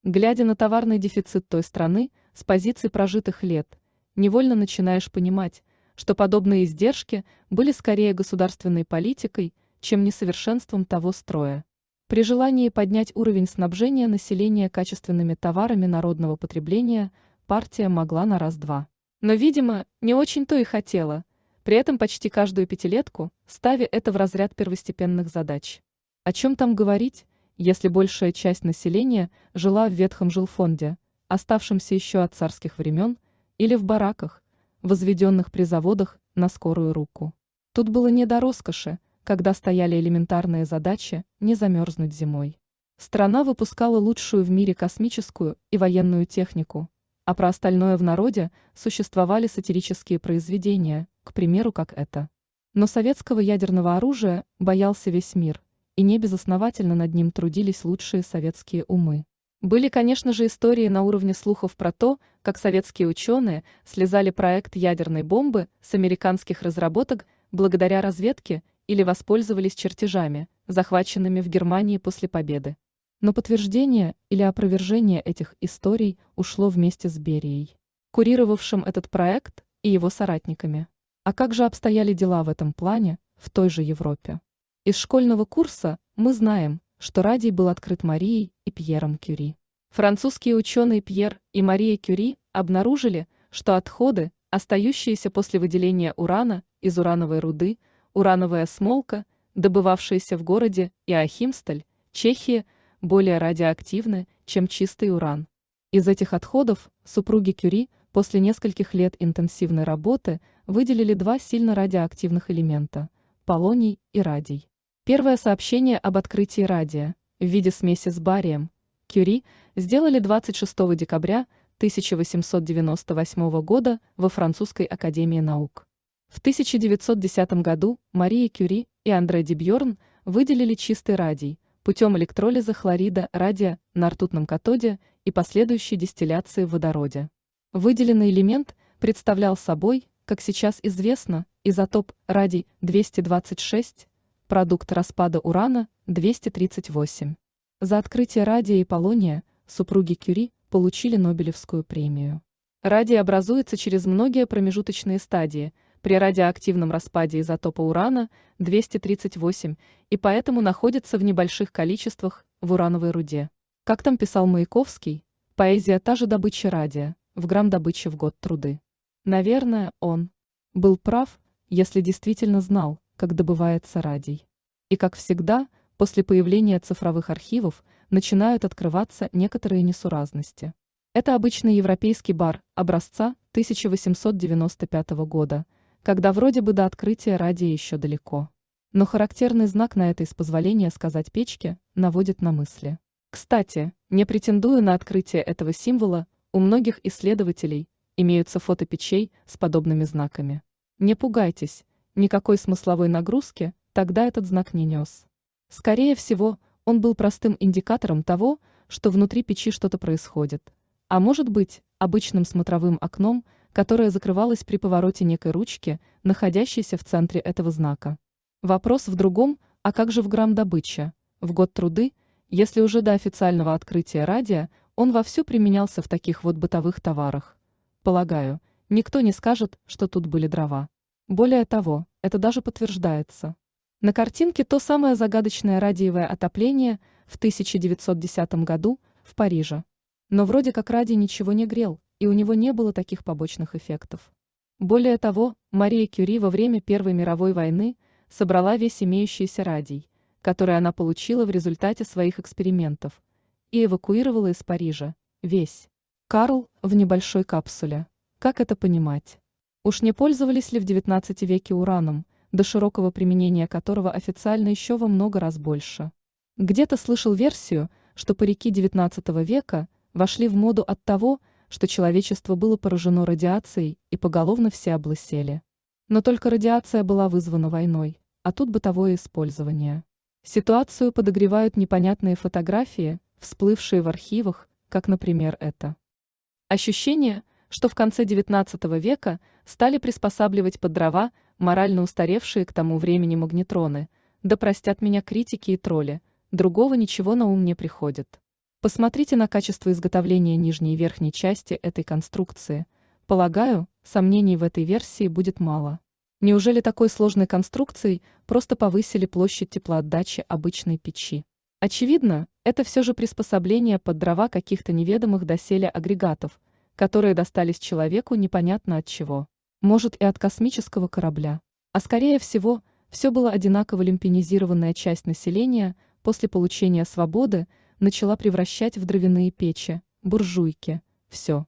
Глядя на товарный дефицит той страны с позиций прожитых лет, невольно начинаешь понимать, что подобные издержки были скорее государственной политикой, чем несовершенством того строя. При желании поднять уровень снабжения населения качественными товарами народного потребления партия могла на раз-два. Но, видимо, не очень-то и хотела, при этом почти каждую пятилетку ставя это в разряд первостепенных задач. О чем там говорить, если большая часть населения жила в ветхом жилфонде, оставшемся еще от царских времен, или в бараках, возведенных при заводах на скорую руку. Тут было не до роскоши, когда стояли элементарные задачи не замерзнуть зимой. Страна выпускала лучшую в мире космическую и военную технику, а про остальное в народе существовали сатирические произведения, к примеру, как это. Но советского ядерного оружия боялся весь мир, и не безосновательно над ним трудились лучшие советские умы. Были, конечно же, истории на уровне слухов про то, как советские ученые слезали проект ядерной бомбы с американских разработок благодаря разведке или воспользовались чертежами, захваченными в Германии после победы. Но подтверждение или опровержение этих историй ушло вместе с Берией, курировавшим этот проект, и его соратниками. А как же обстояли дела в этом плане в той же Европе? Из школьного курса мы знаем, что радий был открыт Марией и Пьером Кюри. Французские ученые Пьер и Мария Кюри обнаружили, что отходы, остающиеся после выделения урана из урановой руды, урановая смолка, добывавшаяся в городе Иоахимсталь, Чехия, более радиоактивны, чем чистый уран. Из этих отходов супруги Кюри после нескольких лет интенсивной работы выделили два сильно радиоактивных элемента – полоний и радий. Первое сообщение об открытии радия в виде смеси с барием Кюри сделали 26 декабря 1898 года во Французской академии наук. В 1910 году Мария Кюри и Андре Дебьорн выделили чистый радий путем электролиза хлорида радия на ртутном катоде и последующей дистилляции в водороде. Выделенный элемент представлял собой, как сейчас известно, изотоп радий-226, продукт распада урана-238. За открытие радия и полония супруги Кюри получили Нобелевскую премию. Радий образуется через многие промежуточные стадии при радиоактивном распаде изотопа урана-238 и поэтому находится в небольших количествах в урановой руде. Как там писал Маяковский, поэзия та же добыча радия, в грамм добычи в год труды. Наверное, он был прав, если действительно знал, как добывается радий. И как всегда, после появления цифровых архивов начинают открываться некоторые несуразности. Это обычный европейский бар образца 1895 года, когда вроде бы до открытия радия еще далеко. Но характерный знак на этой, с позволения сказать, печке наводит на мысли. Кстати, не претендую на открытие этого символа, у многих исследователей имеются фото печей с подобными знаками. Не пугайтесь, никакой смысловой нагрузки тогда этот знак не нес. Скорее всего, он был простым индикатором того, что внутри печи что-то происходит, а может быть, обычным смотровым окном, которое закрывалось при повороте некой ручки, находящейся в центре этого знака. Вопрос в другом, а как же в грамм добыча, в год труды, если уже до официального открытия радия он вовсю применялся в таких вот бытовых товарах? Полагаю, никто не скажет, что тут были дрова. Более того, это даже подтверждается. На картинке то самое загадочное радиевое отопление в 1910 году в Париже. Но вроде как радий ничего не грел, и у него не было таких побочных эффектов. Более того, Мария Кюри во время Первой мировой войны собрала весь имеющийся радий, который она получила в результате своих экспериментов, и эвакуировала из Парижа, весь. Карл в небольшой капсуле. Как это понимать? Уж не пользовались ли в XIX веке ураном, до широкого применения которого официально еще во много раз больше? Где-то слышал версию, что парики XIX века вошли в моду от того, что человечество было поражено радиацией и поголовно все облысели. Но только радиация была вызвана войной, а тут бытовое использование. Ситуацию подогревают непонятные фотографии, всплывшие в архивах, как, например, это. Ощущение, что в конце XIX века стали приспосабливать под дрова морально устаревшие к тому времени магнитроны, да простят меня критики и тролли, другого ничего на ум не приходит. Посмотрите на качество изготовления нижней и верхней части этой конструкции. Полагаю, сомнений в этой версии будет мало. Неужели такой сложной конструкцией просто повысили площадь теплоотдачи обычной печи? Очевидно, это все же приспособление под дрова каких-то неведомых доселе агрегатов, которые достались человеку непонятно от чего. Может, и от космического корабля. А скорее всего, все было одинаково люмпинизированная часть населения после получения свободы начала превращать в дровяные печи, буржуйки, все,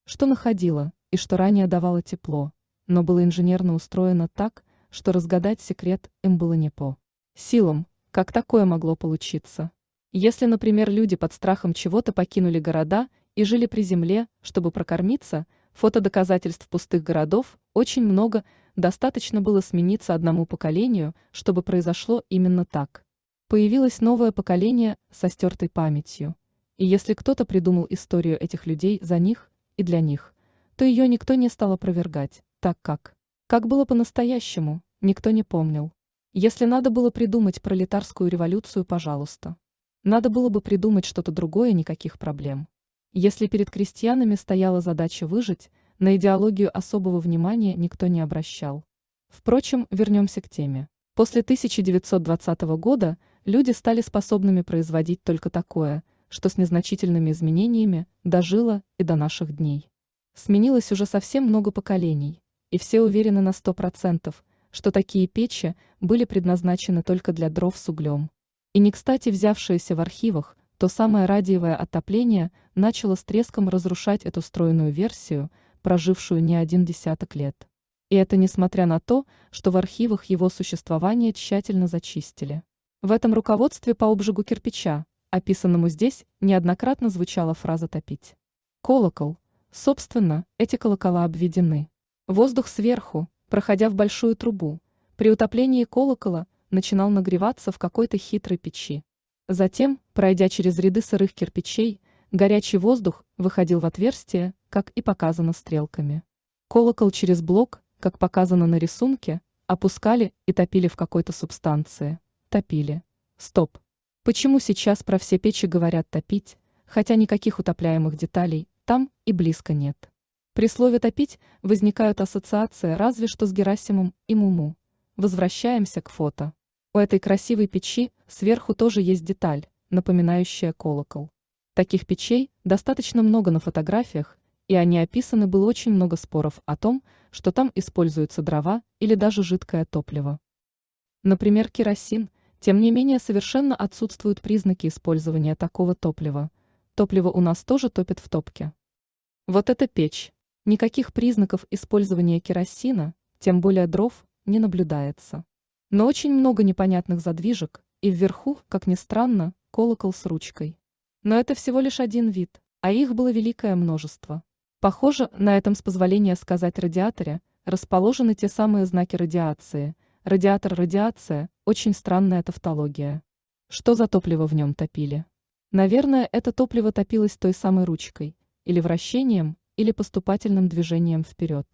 что находило и что ранее давало тепло, но было инженерно устроено так, что разгадать секрет им было не по силам, как такое могло получиться. Если, например, люди под страхом чего-то покинули города и жили при земле, чтобы прокормиться, фотодоказательств пустых городов очень много, достаточно было смениться одному поколению, чтобы произошло именно так. Появилось новое поколение со стертой памятью. И если кто-то придумал историю этих людей за них и для них, то ее никто не стал опровергать, так как было по-настоящему, никто не помнил. Если надо было придумать пролетарскую революцию, пожалуйста. Надо было бы придумать что-то другое, никаких проблем. Если перед крестьянами стояла задача выжить, на идеологию особого внимания никто не обращал. Впрочем, вернемся к теме. После 1920 года люди стали способными производить только такое, что с незначительными изменениями дожило и до наших дней. Сменилось уже совсем много поколений, и все уверены на 100%, что такие печи были предназначены только для дров с углем. И не кстати взявшееся в архивах, то самое радиевое отопление начало с треском разрушать эту стройную версию, прожившую не один десяток лет. И это несмотря на то, что в архивах его существование тщательно зачистили. В этом руководстве по обжигу кирпича, описанному здесь, неоднократно звучала фраза «топить». Колокол. Собственно, эти колокола обведены. Воздух сверху, проходя в большую трубу, при утоплении колокола начинал нагреваться в какой-то хитрой печи. Затем, пройдя через ряды сырых кирпичей, горячий воздух выходил в отверстие, как и показано стрелками. Колокол через блок, как показано на рисунке, опускали и топили в какой-то субстанции. Топили. Стоп. Почему сейчас про все печи говорят «топить», хотя никаких утопляемых деталей там и близко нет? При слове «топить» возникают ассоциации разве что с Герасимом и Муму. Возвращаемся к фото. У этой красивой печи сверху тоже есть деталь, напоминающая колокол. Таких печей достаточно много на фотографиях, и они описаны, было очень много споров о том, что там используются дрова или даже жидкое топливо. Например, керосин, тем не менее совершенно отсутствуют признаки использования такого топлива. Топливо у нас тоже топят в топке. Вот эта печь. Никаких признаков использования керосина, тем более дров, не наблюдается. Но очень много непонятных задвижек, и вверху, как ни странно, колокол с ручкой. Но это всего лишь один вид, а их было великое множество. Похоже, на этом, с позволения сказать, радиаторе расположены те самые знаки радиации. Радиатор-радиация – очень странная тавтология. Что за топливо в нем топили? Наверное, это топливо топилось той самой ручкой, или вращением, или поступательным движением вперед.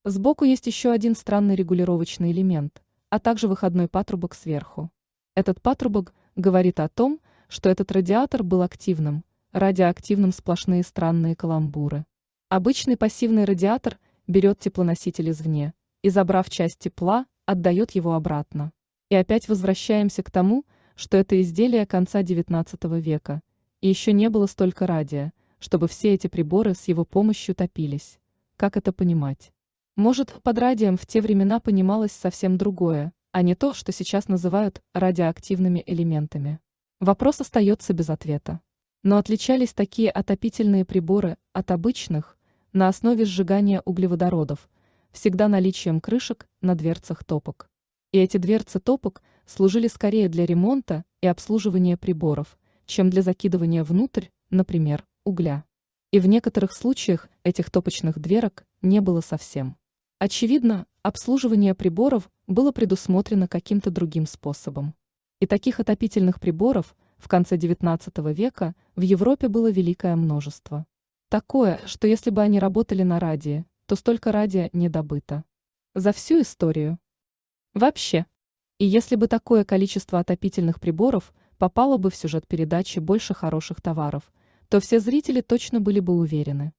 Сбоку есть еще один странный регулировочный элемент, а также выходной патрубок сверху. Этот патрубок говорит о том, что этот радиатор был активным, радиоактивным, сплошные странные каламбуры. Обычный пассивный радиатор берет теплоноситель извне и, забрав часть тепла, отдает его обратно. И опять возвращаемся к тому, что это изделие конца XIX века, и еще не было столько радия, чтобы все эти приборы с его помощью топились. Как это понимать? Может, под радием в те времена понималось совсем другое, а не то, что сейчас называют радиоактивными элементами. Вопрос остается без ответа. Но отличались такие отопительные приборы от обычных на основе сжигания углеводородов, всегда наличием крышек на дверцах топок. И эти дверцы топок служили скорее для ремонта и обслуживания приборов, чем для закидывания внутрь, например, угля. И в некоторых случаях этих топочных дверок не было совсем. Очевидно, обслуживание приборов было предусмотрено каким-то другим способом. И таких отопительных приборов в конце XIX века в Европе было великое множество. Такое, что если бы они работали на радии, то столько радия не добыто. За всю историю. Вообще. И если бы такое количество отопительных приборов попало бы в сюжет передачи больше хороших товаров, то все зрители точно были бы уверены,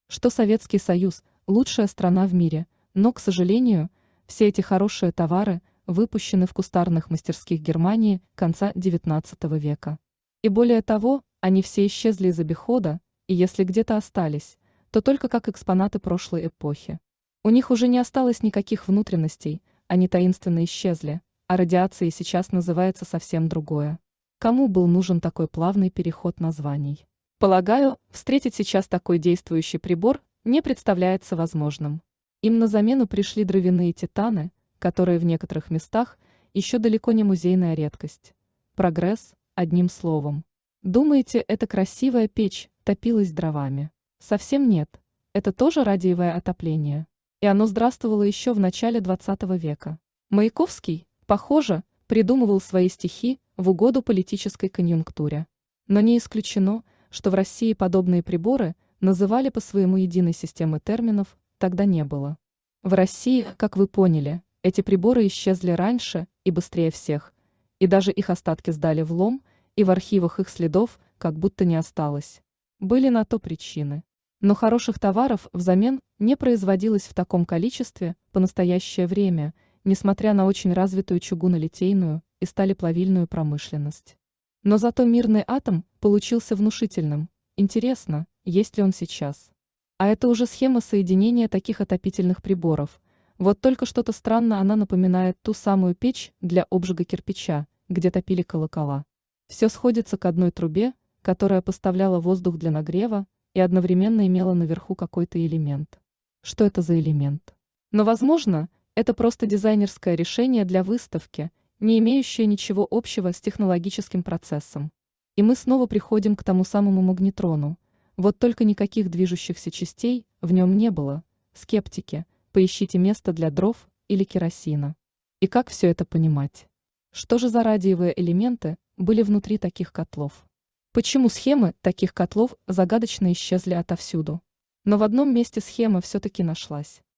что Советский Союз – лучшая страна в мире, но, к сожалению, все эти хорошие товары выпущены в кустарных мастерских Германии конца XIX века. И более того, они все исчезли из обихода, и если где-то остались, то только как экспонаты прошлой эпохи. У них уже не осталось никаких внутренностей, они таинственно исчезли, а радиацией сейчас называется совсем другое. Кому был нужен такой плавный переход названий? Полагаю, встретить сейчас такой действующий прибор не представляется возможным. Им на замену пришли дровяные титаны, которые в некоторых местах еще далеко не музейная редкость. Прогресс, одним словом. Думаете, эта красивая печь топилась дровами? Совсем нет. Это тоже радиевое отопление. И оно здравствовало еще в начале XX века. Маяковский, похоже, придумывал свои стихи в угоду политической конъюнктуре. Но не исключено, что в России подобные приборы называли по своему единой системы терминов, тогда не было. В России, как вы поняли, эти приборы исчезли раньше и быстрее всех, и даже их остатки сдали в лом, и в архивах их следов как будто не осталось. Были на то причины. Но хороших товаров взамен не производилось в таком количестве по настоящее время, несмотря на очень развитую чугунолитейную и сталеплавильную промышленность. Но зато мирный атом получился внушительным. Интересно, есть ли он сейчас? А это уже схема соединения таких отопительных приборов. Вот только что-то странно она напоминает ту самую печь для обжига кирпича, где топили колокола. Все сходится к одной трубе, которая поставляла воздух для нагрева и одновременно имела наверху какой-то элемент. Что это за элемент? Но, возможно, это просто дизайнерское решение для выставки, не имеющее ничего общего с технологическим процессом. И мы снова приходим к тому самому магнетрону. Вот только никаких движущихся частей в нем не было. Скептики, поищите место для дров или керосина. И как все это понимать? Что же за радиевые элементы были внутри таких котлов? Почему схемы таких котлов загадочно исчезли отовсюду? Но в одном месте схема все-таки нашлась.